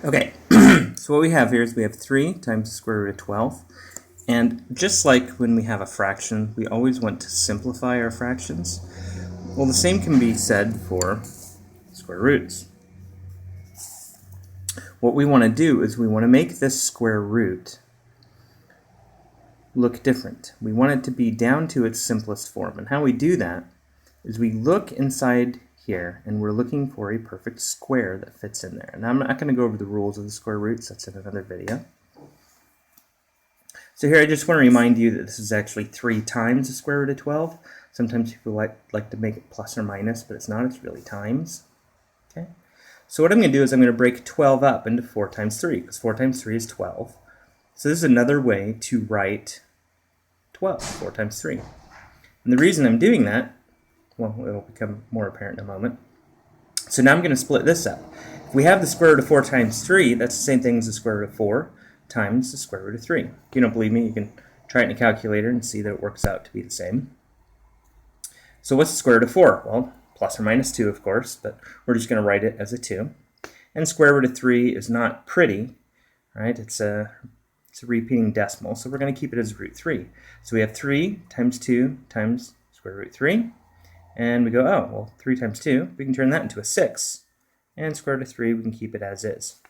Okay, so what we have here is we have 3 times the square root of 12. And just like when we have a fraction, we always want to simplify our fractions. Well, the same can be said for square roots. What we want to do is we want to make this square root look different. We want it to be down to its simplest form. And how we do that is we look inside here and we're looking for a perfect square that fits in there. And I'm not going to go over the rules of the square roots, that's in another video. So here I just want to remind you that this is actually 3 times the square root of 12. Sometimes people like to make it plus or minus, but it's not, it's really times. Okay. So what I'm going to do is I'm going to break 12 up into 4 times 3, because 4 times 3 is 12. So this is another way to write 12, 4 times 3. And the reason I'm doing that, well, it'll become more apparent in a moment. So now I'm going to split this up. If we have the square root of 4 times 3, that's the same thing as the square root of 4 times the square root of 3. If you don't believe me, you can try it in a calculator and see that it works out to be the same. So what's the square root of 4? Well, plus or minus 2, of course, but we're just going to write it as a 2. And square root of 3 is not pretty, right? It's a repeating decimal, so we're going to keep it as root 3. So we have 3 times 2 times square root 3. And we go, oh, well, 3 times 2, we can turn that into a 6. And square root of 3, we can keep it as is.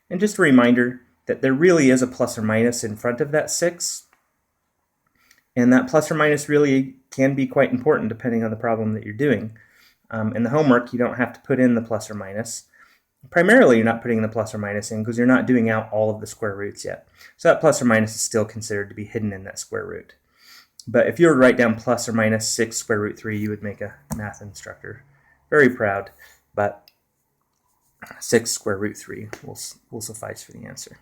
And just a reminder that there really is a plus or minus in front of that 6. And that plus or minus really can be quite important depending on the problem that you're doing. In the homework, you don't have to put in the plus or minus. Primarily, you're not putting the plus or minus in because you're not doing out all of the square roots yet. So that plus or minus is still considered to be hidden in that square root. But if you were to write down plus or minus 6 square root 3, you would make a math instructor very proud. But 6 square root 3 will suffice for the answer.